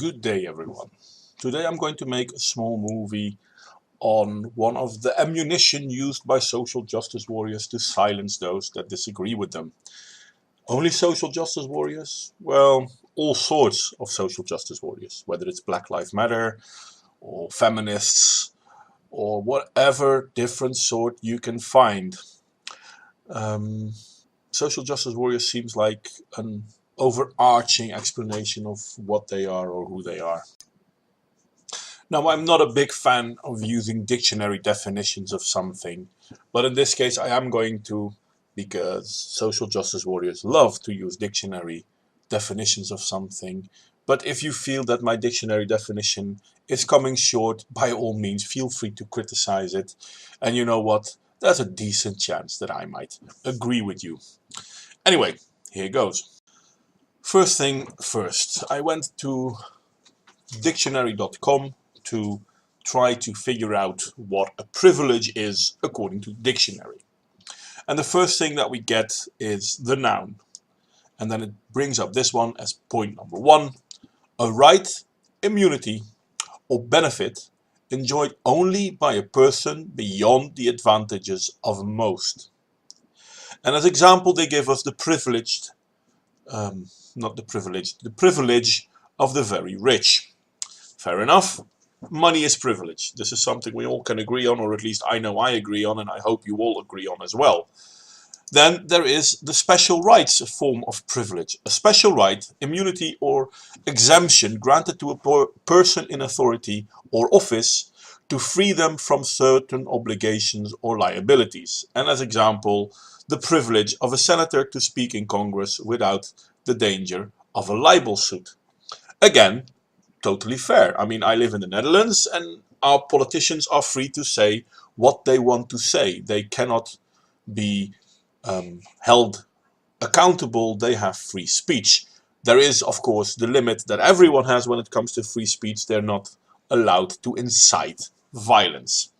Good day, everyone. Today I'm going to make a small movie on one of the ammunition used by social justice warriors to silence those that disagree with them. Only social justice warriors? Well, all sorts of social justice warriors, whether it's Black Lives Matter or feminists or whatever different sort you can find. Social justice warriors seems like an overarching explanation of what they are or who they are. Now, I'm not a big fan of using dictionary definitions of something, but in this case I am going to, because social justice warriors love to use dictionary definitions of something. But if you feel that my dictionary definition is coming short, by all means feel free to criticize it. And you know what? There's a decent chance that I might agree with you. Anyway, here goes. First thing first, I went to dictionary.com to try to figure out what a privilege is according to the dictionary. And the first thing that we get is the noun. And then it brings up this one as point number one: a right, immunity, or benefit enjoyed only by a person beyond the advantages of most. And as example, they give us the privileged, the privilege of the very rich. Fair enough. Money is privilege. This is something we all can agree on, or at least I know I agree on, and I hope you all agree on as well. Then there is the special rights form of privilege. A special right, immunity, or exemption granted to a person in authority or office to free them from certain obligations or liabilities. And as example, the privilege of a senator to speak in Congress without the danger of a libel suit. Again, totally fair. I mean, I live in the Netherlands and our politicians are free to say what they want to say. They cannot be held accountable. They have free speech. There is, of course, the limit that everyone has when it comes to free speech. They're not allowed to incite violence.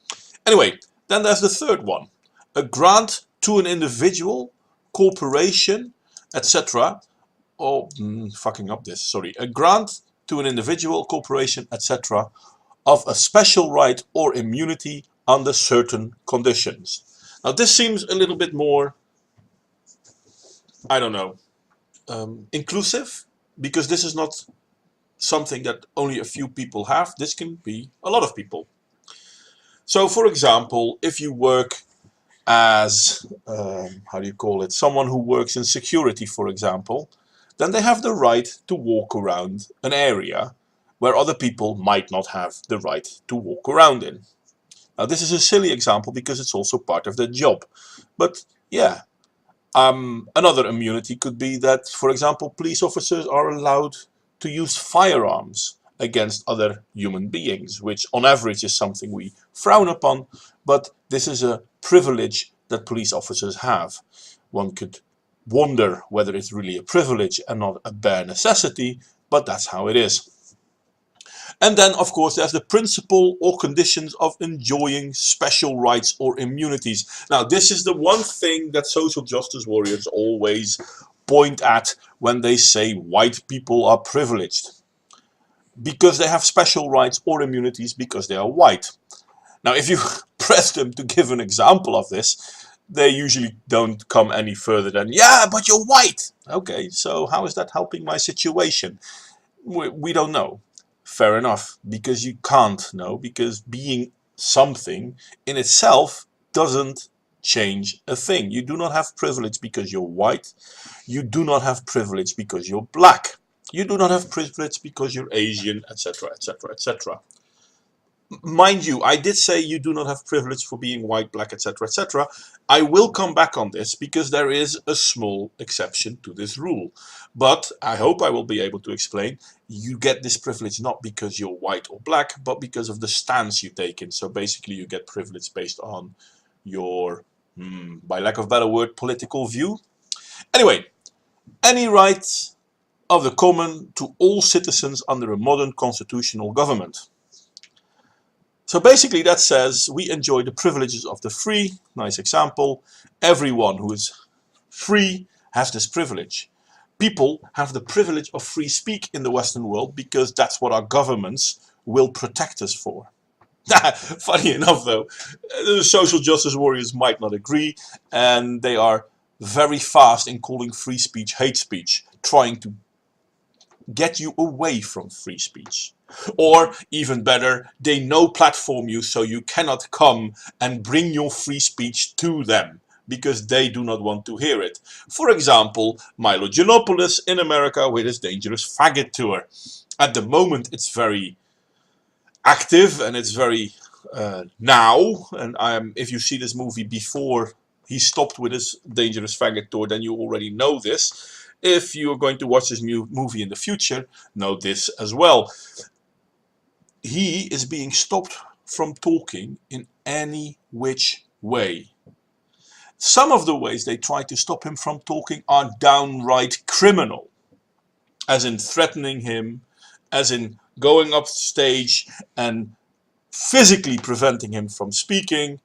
Anyway, then there's the third one: a grant to an individual, corporation, etc. A grant to an individual, corporation, etc. of a special right or immunity under certain conditions. Now this seems a little bit more, I don't know, inclusive, because this is not something that only a few people have. This can be a lot of people. So for example, if you work as, someone who works in security, for example, then they have the right to walk around an area where other people might not have the right to walk around in. Now this is a silly example because it's also part of their job. But yeah, another immunity could be that, for example, police officers are allowed to use firearms against other human beings, which on average is something we frown upon, but this is a privilege that police officers have. One could wonder whether it's really a privilege and not a bare necessity, but that's how it is. And then, of course, there's the principle or conditions of enjoying special rights or immunities. Now, this is the one thing that social justice warriors always point at when they say white people are privileged, because they have special rights or immunities because they are white. Now, if you press them to give an example of this, they usually don't come any further than, yeah, but you're white. Okay, so how is that helping my situation? We don't know. Fair enough, because you can't know, because being something in itself doesn't change a thing. You do not have privilege because you're white. You do not have privilege because you're black. You do not have privilege because you're Asian, etc., etc., etc. Mind you, I did say you do not have privilege for being white, black, etc., etc. I will come back on this because there is a small exception to this rule. But I hope I will be able to explain. You get this privilege not because you're white or black, but because of the stance you take in. So basically you get privilege based on your, by lack of a better word, political view. Anyway, any right of the common to all citizens under a modern constitutional government. So basically that says we enjoy the privileges of the free. Nice example. Everyone who is free has this privilege. people have the privilege of free speech in the Western world because that's what our governments will protect us for. Funny enough though, the social justice warriors might not agree, and they are very fast in calling free speech hate speech, trying to get you away from free speech. Or even better, they no platform you, so you cannot come and bring your free speech to them because they do not want to hear it. For example, Milo Yiannopoulos in America with his Dangerous Faggot tour. At the moment it's very active and it's very now, and if you see this movie before he stopped with his Dangerous Faggot tour, then you already know this. If you're going to watch this new movie in the future, know this as well. He is being stopped from talking in any which way. Some of the ways they try to stop him from talking are downright criminal, as in threatening him, as in going up stage and physically preventing him from speaking.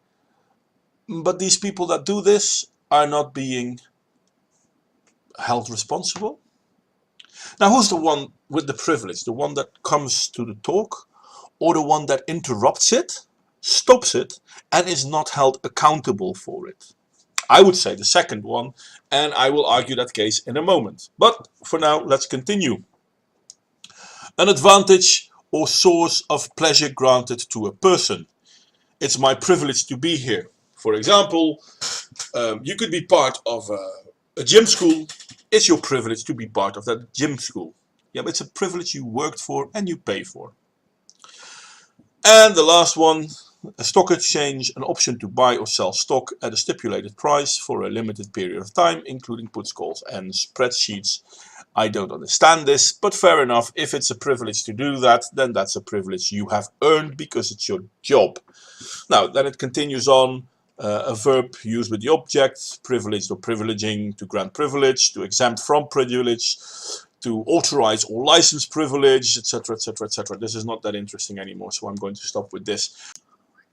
But these people that do this are not being held responsible. Now, who's the one with the privilege? The one that comes to the talk, or the one that interrupts it, stops it, and is not held accountable for it? I would say the second one, and I will argue that case in a moment. But for now, let's continue. An advantage or source of pleasure granted to a person. It's my privilege to be here. For example, you could be part of a gym school. It's your privilege to be part of that gym school. Yeah, but it's a privilege you worked for and you pay for. And the last one, a stock exchange, an option to buy or sell stock at a stipulated price for a limited period of time, including puts, calls and spreadsheets. I don't understand this, but fair enough. If it's a privilege to do that, then that's a privilege you have earned because it's your job. Now, then it continues on. A verb used with the object, privileged or privileging, to grant privilege, to exempt from privilege, to authorize or license privilege, etc, etc, etc. This is not that interesting anymore, so I'm going to stop with this.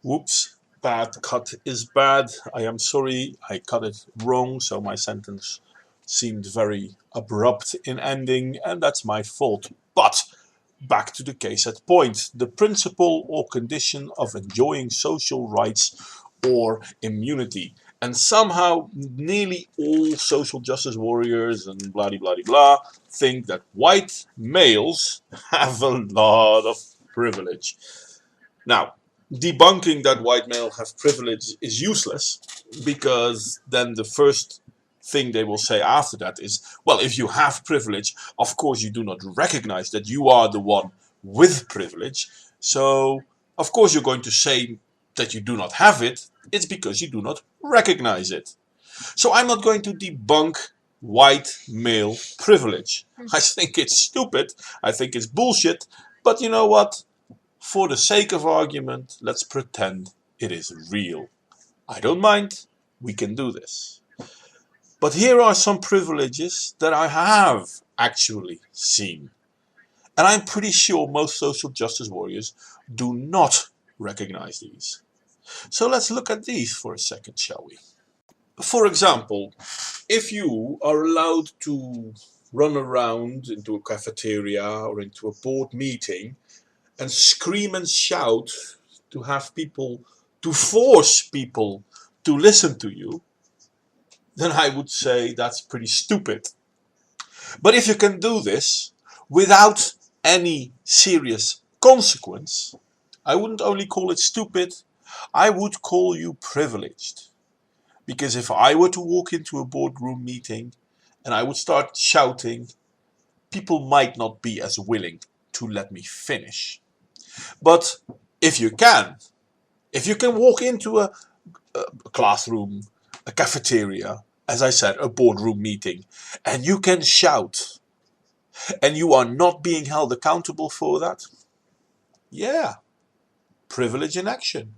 Whoops, bad cut is bad. I am sorry, I cut it wrong, so my sentence seemed very abrupt in ending, and that's my fault. But back to the case at point. The principle or condition of enjoying social rights or immunity. And somehow nearly all social justice warriors and blah blah blah think that white males have a lot of privilege. Now, debunking that white males have privilege is useless, because then the first thing they will say after that is, well, if you have privilege, of course you do not recognize that you are the one with privilege. So, of course you're going to say that you do not have it. It's because you do not recognize it. So I'm not going to debunk white male privilege. I think it's stupid. I think it's bullshit. But you know what? For the sake of argument, let's pretend it is real. I don't mind. We can do this. But here are some privileges that I have actually seen. And I'm pretty sure most social justice warriors do not recognize these. So let's look at these for a second, shall we? For example, if you are allowed to run around into a cafeteria or into a board meeting and scream and shout to have people, to force people to listen to you, then I would say that's pretty stupid. But if you can do this without any serious consequence, I wouldn't only call it stupid, I would call you privileged. Because if I were to walk into a boardroom meeting and I would start shouting, people might not be as willing to let me finish. But if you can walk into a classroom, a cafeteria, as I said, a boardroom meeting, and you can shout, and you are not being held accountable for that, yeah, privilege in action.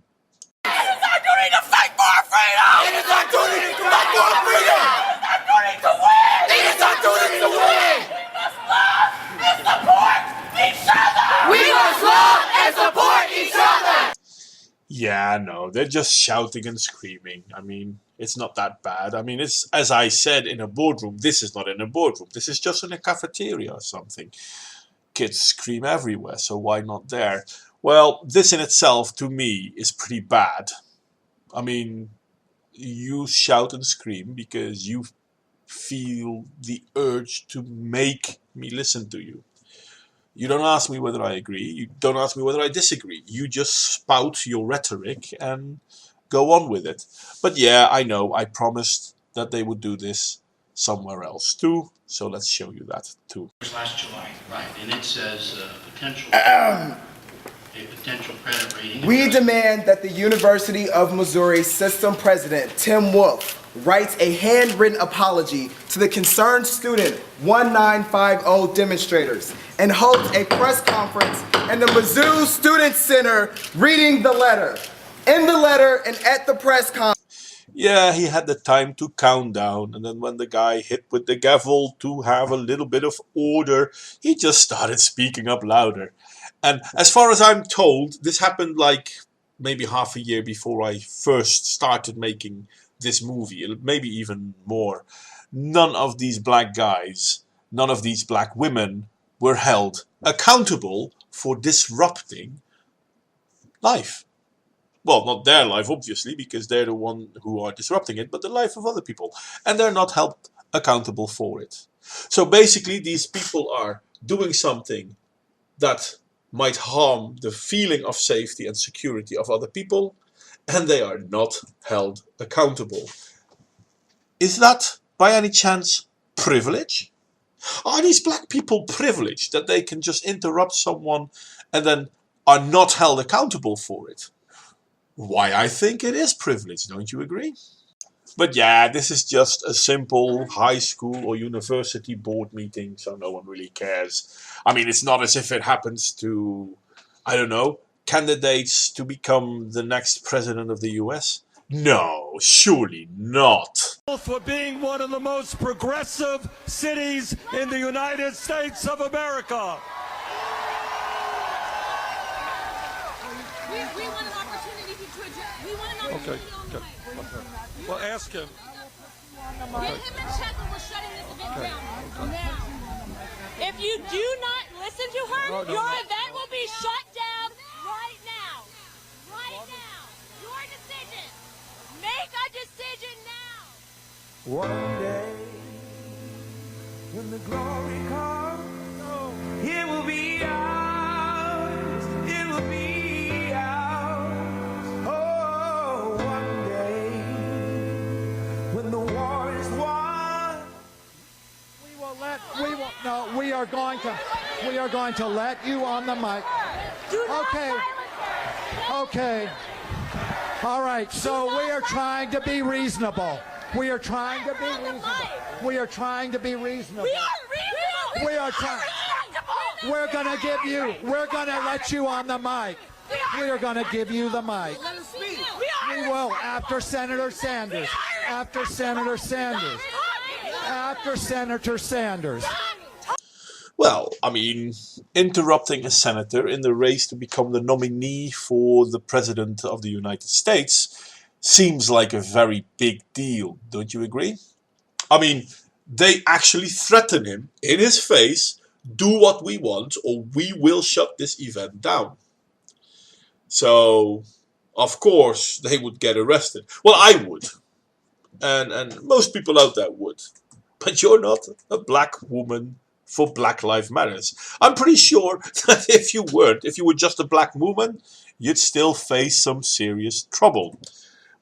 It is our duty to fight for our freedom! It is our duty to fight for our freedom! It is our duty to win! It is our duty to win! We must love and support each other! We must love and support each other! Yeah, no, they're just shouting and screaming. I mean, It's not that bad. I mean, it's, as I said, in a boardroom. This is not in a boardroom. This is just in a cafeteria or something. Kids scream everywhere, so why not there? Well, this in itself, to me, is pretty bad. I mean, you shout and scream because you feel the urge to make me listen to you. You don't ask me whether I agree. You don't ask me whether I disagree. You just spout your rhetoric and go on with it. But yeah, I know. I promised that they would do this somewhere else too. So let's show you that too. Last July, right, and it says potential credit rating. We demand that the University of Missouri System President Tim Wolf writes a handwritten apology to the concerned student 1950 demonstrators and holds a press conference in the Mizzou Student Center reading the letter. In the letter and at the press conference. Yeah, he had the time to count down, and then when the guy hit with the gavel to have a little bit of order, he just started speaking up louder. And as far as I'm told, this happened like maybe half a year before I first started making this movie, maybe even more. None of these black guys, none of these black women were held accountable for disrupting life. Well, not their life, obviously, because they're the one who are disrupting it, but the life of other people. And they're not held accountable for it. So basically, these people are doing something that might harm the feeling of safety and security of other people, and they are not held accountable. Is that, by any chance, privilege? Are these black people privileged that they can just interrupt someone and then are not held accountable for it? Why, I think it is privilege, don't you agree? But yeah, this is just a simple high school or university board meeting, so no one really cares. I mean, it's not as if it happens to, I don't know, candidates to become the next president of the US. No, surely not. For being one of the most progressive cities in the United States of America. We want an opportunity to address. We want an opportunity Okay. Well, ask him. Get him and check and we're shutting this event down now. If you do not listen to her, your event will be shut down right now. Right now. Your decision. Make a decision now. One day, when the glory comes, it will be ours. It will be ours. Oh, one day, when the war is won. We are going to let you on the mic. Okay. All right, so we are trying to be reasonable. We are trying to be reasonable. We are trying to be reasonable. We are reasonable. We are trying. We're going to let you on the mic. We are going to give you the mic. We will, after Senator Sanders. After Senator Sanders. After Senator Sanders. Well, I mean, interrupting a senator in the race to become the nominee for the President of the United States seems like a very big deal, don't you agree? I mean, they actually threaten him in his face, do what we want or we will shut this event down. So, of course, they would get arrested. Well, I would. And most people out there would. But you're not a black woman for Black Lives Matters. I'm pretty sure that if you were just a black woman, you'd still face some serious trouble.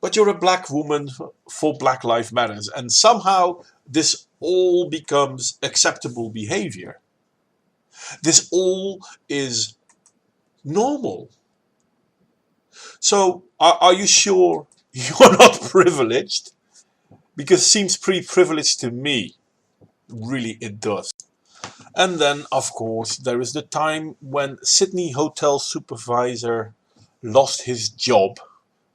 But you're a black woman for Black Lives Matters, and somehow this all becomes acceptable behavior. This all is normal. So, are you sure you're not privileged? Because it seems pretty privileged to me. Really, it does. And then, of course, there is the time when Sydney hotel supervisor lost his job.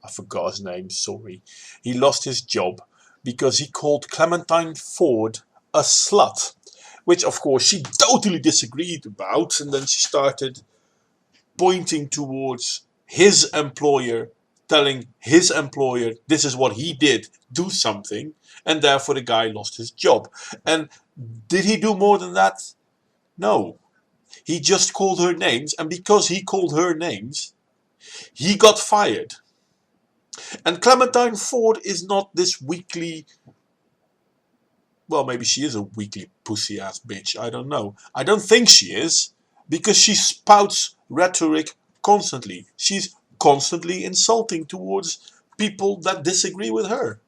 I forgot his name, sorry. He lost his job because he called Clementine Ford a slut. Which, of course, she totally disagreed about. And then she started pointing towards his employer, telling his employer this is what he did, do something, and therefore the guy lost his job. And did he do more than that? No. He just called her names, and because he called her names, he got fired. And Clementine Ford is not this weakly, well, maybe she is a weakly pussy-ass bitch, I don't know. I don't think she is, because she spouts rhetoric constantly. She's constantly insulting towards people that disagree with her.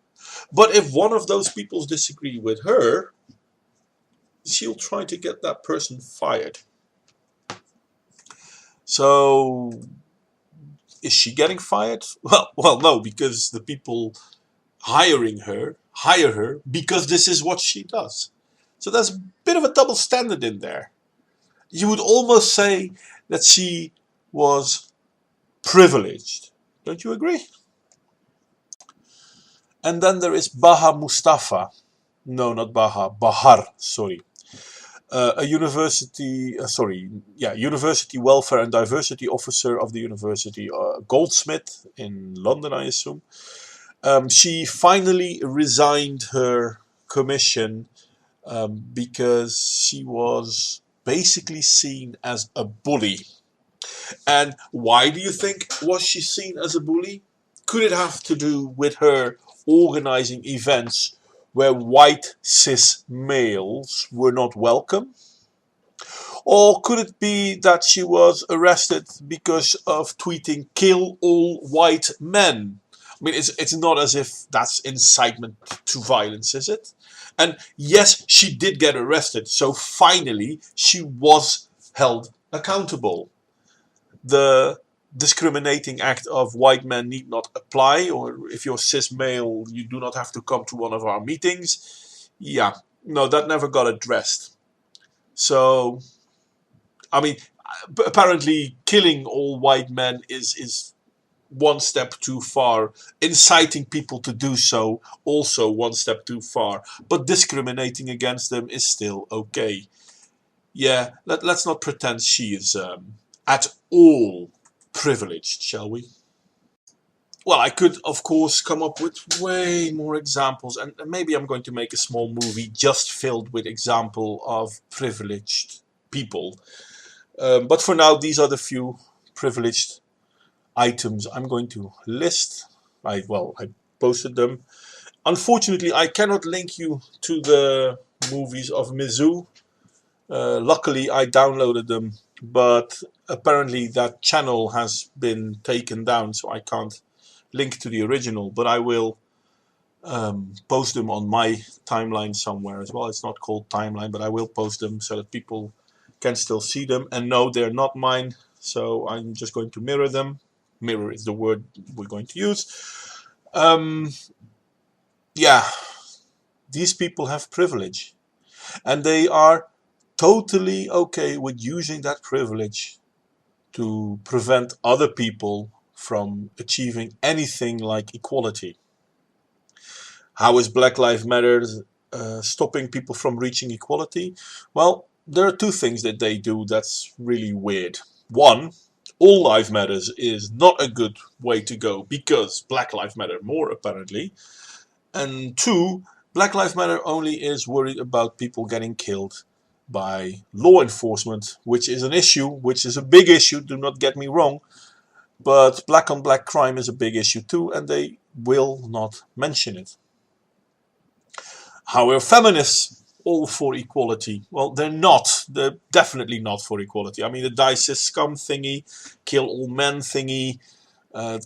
But if one of those people disagree with her, she'll try to get that person fired. So, is she getting fired? Well, no, because the people hiring her hire her because this is what she does. So there's a bit of a double standard in there. You would almost say that she was privileged. Don't you agree? And then there is Baha Mustafa. No, not Baha. Bahar, sorry. A university welfare and diversity officer of the university, Goldsmith in London, I assume. She finally resigned her commission because she was basically seen as a bully. And why do you think was she seen as a bully? Could it have to do with her organizing events where white cis males were not welcome? Or could it be that she was arrested because of tweeting "kill all white men"? I mean, it's not as if that's incitement to violence, is it? And yes, she did get arrested, so finally she was held accountable. The discriminating act of white men need not apply, or if you're cis male, you do not have to come to one of our meetings. Yeah, no, that never got addressed. So, I mean, apparently killing all white men is one step too far. Inciting people to do so, also one step too far. But discriminating against them is still okay. Yeah, let's not pretend she is at all privileged, shall we? Well, I could, of course, come up with way more examples, and maybe I'm going to make a small movie just filled with example of privileged people. But for now, these are the few privileged items I'm going to list. I posted them. Unfortunately, I cannot link you to the movies of Mizzou. Luckily, I downloaded them, but apparently that channel has been taken down, so I can't link to the original. But I will post them on my timeline somewhere as well. It's not called timeline, but I will post them so that people can still see them. And no, they're not mine, so I'm just going to mirror them. Mirror is the word we're going to use. Yeah, these people have privilege, and they are totally okay with using that privilege to prevent other people from achieving anything like equality. How is Black Lives Matter stopping people from reaching equality? Well, there are two things that they do that's really weird. One, all life matters is not a good way to go because Black Lives Matter more, apparently. And two, Black Lives Matter only is worried about people getting killed by law enforcement, which is an issue, which is a big issue, do not get me wrong. But black on black crime is a big issue too, and they will not mention it. How are feminists all for equality? Well, they're not. They're definitely not for equality. I mean, the die cis scum thingy, kill all men thingy,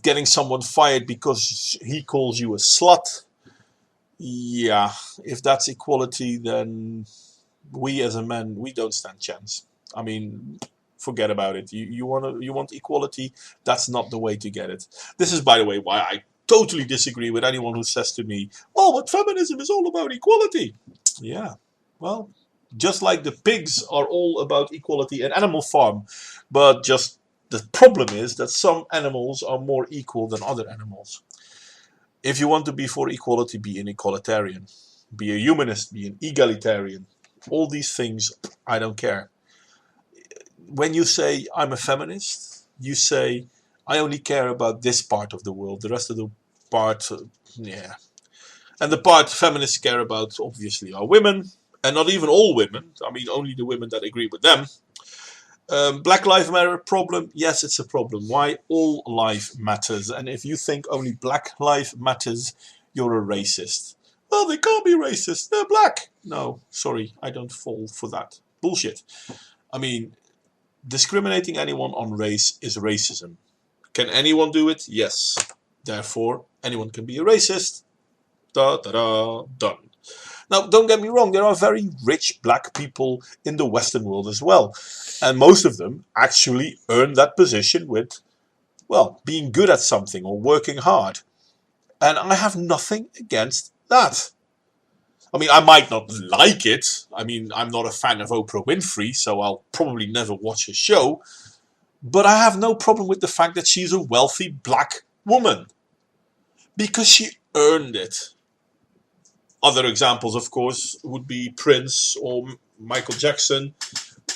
getting someone fired because he calls you a slut. Yeah, if that's equality, then we as a man, we don't stand chance. I mean, forget about it. You want equality? That's not the way to get it. This is, by the way, why I totally disagree with anyone who says to me, "Oh, but feminism is all about equality." Yeah, well, just like the pigs are all about equality in Animal Farm, but just the problem is that some animals are more equal than other animals. If you want to be for equality, be an equalitarian, be a humanist, be an egalitarian. All these things, I don't care. When you say I'm a feminist, you say I only care about this part of the world. The rest of the part, yeah. And the part feminists care about, obviously, are women. And not even all women. I mean, only the women that agree with them. Black Lives Matter problem? Yes, it's a problem. Why? All life matters. And if you think only black life matters, you're a racist. Well, they can't be racist. They're black. No, sorry, I don't fall for that. Bullshit. I mean, discriminating anyone on race is racism. Can anyone do it? Yes. Therefore, anyone can be a racist. Da da da, done. Now, don't get me wrong, there are very rich black people in the Western world as well. And most of them actually earn that position with, well, being good at something or working hard. And I have nothing against that. I mean, I might not like it. I mean, I'm not a fan of Oprah Winfrey, so I'll probably never watch her show. But I have no problem with the fact that she's a wealthy black woman. Because she earned it. Other examples, of course, would be Prince or Michael Jackson,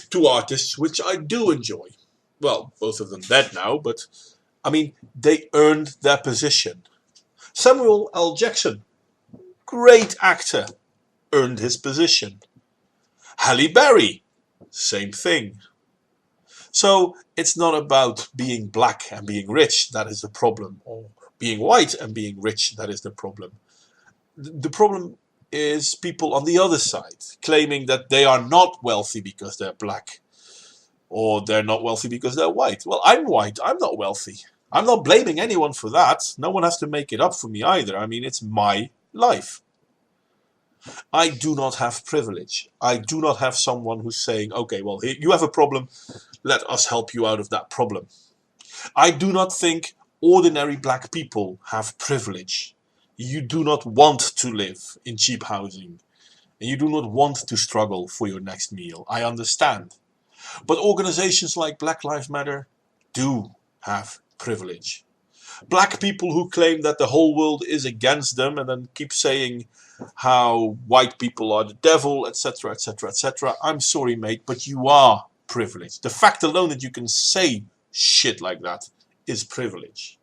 two artists which I do enjoy. Well, both of them dead now, but I mean, they earned their position. Samuel L. Jackson, great actor, earned his position. Halle Berry, same thing. So it's not about being black and being rich, that is the problem, or being white and being rich, that is the problem. The problem is people on the other side claiming that they are not wealthy because they're black, or they're not wealthy because they're white. Well, I'm white, I'm not wealthy. I'm not blaming anyone for that. No one has to make it up for me either. I mean, it's my life. I do not have privilege. I do not have someone who's saying, okay, well, you have a problem, let us help you out of that problem. I do not think ordinary black people have privilege. You do not want to live in cheap housing. And you do not want to struggle for your next meal. I understand. But organizations like Black Lives Matter do have privilege. Black people who claim that the whole world is against them and then keep saying how white people are the devil, etc., etc., etc. I'm sorry, mate, but you are privileged. The fact alone that you can say shit like that is privilege.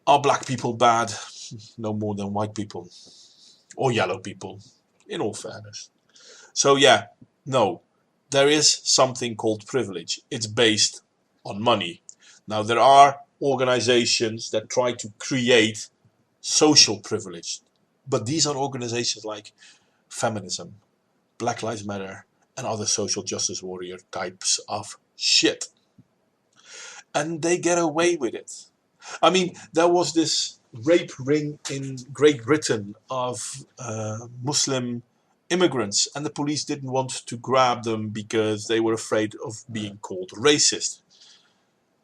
Are black people bad? No more than white people. Or yellow people, in all fairness. So yeah, no. There is something called privilege. It's based on money. Now there are organizations that try to create social privilege. But these are organizations like feminism, Black Lives Matter, and other social justice warrior types of shit. And they get away with it. I mean, there was this rape ring in Great Britain of Muslim immigrants, and the police didn't want to grab them because they were afraid of being called racist.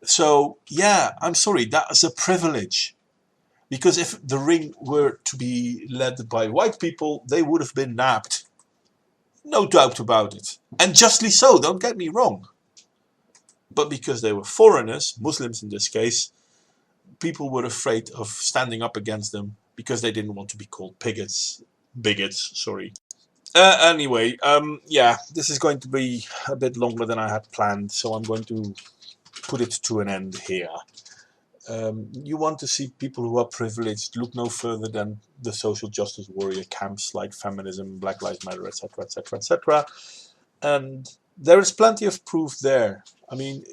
So, yeah, I'm sorry, that is a privilege. Because if the ring were to be led by white people, they would have been nabbed. No doubt about it. And justly so, don't get me wrong. But because they were foreigners, Muslims in this case, people were afraid of standing up against them because they didn't want to be called bigots, sorry. Anyway, yeah, this is going to be a bit longer than I had planned, so I'm going to put it to an end here. You want to see people who are privileged, look no further than the social justice warrior camps like feminism, Black Lives Matter, etc., etc., etc. And there is plenty of proof there. I mean,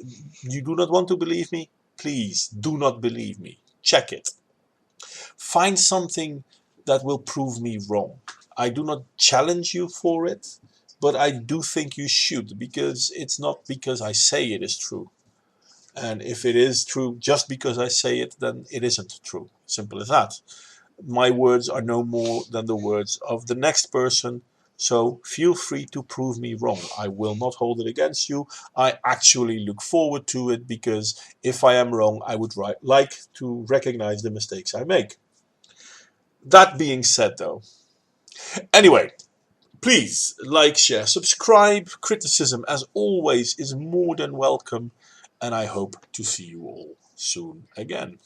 you do not want to believe me? Please do not believe me. Check it. Find something that will prove me wrong. I do not challenge you for it, but I do think you should, because it's not because I say it is true. And if it is true just because I say it, then it isn't true. Simple as that. My words are no more than the words of the next person. So feel free to prove me wrong. I will not hold it against you. I actually look forward to it, because if I am wrong, I would like to recognize the mistakes I make. That being said, though, anyway, please like, share, subscribe. Criticism, as always, is more than welcome. And I hope to see you all soon again.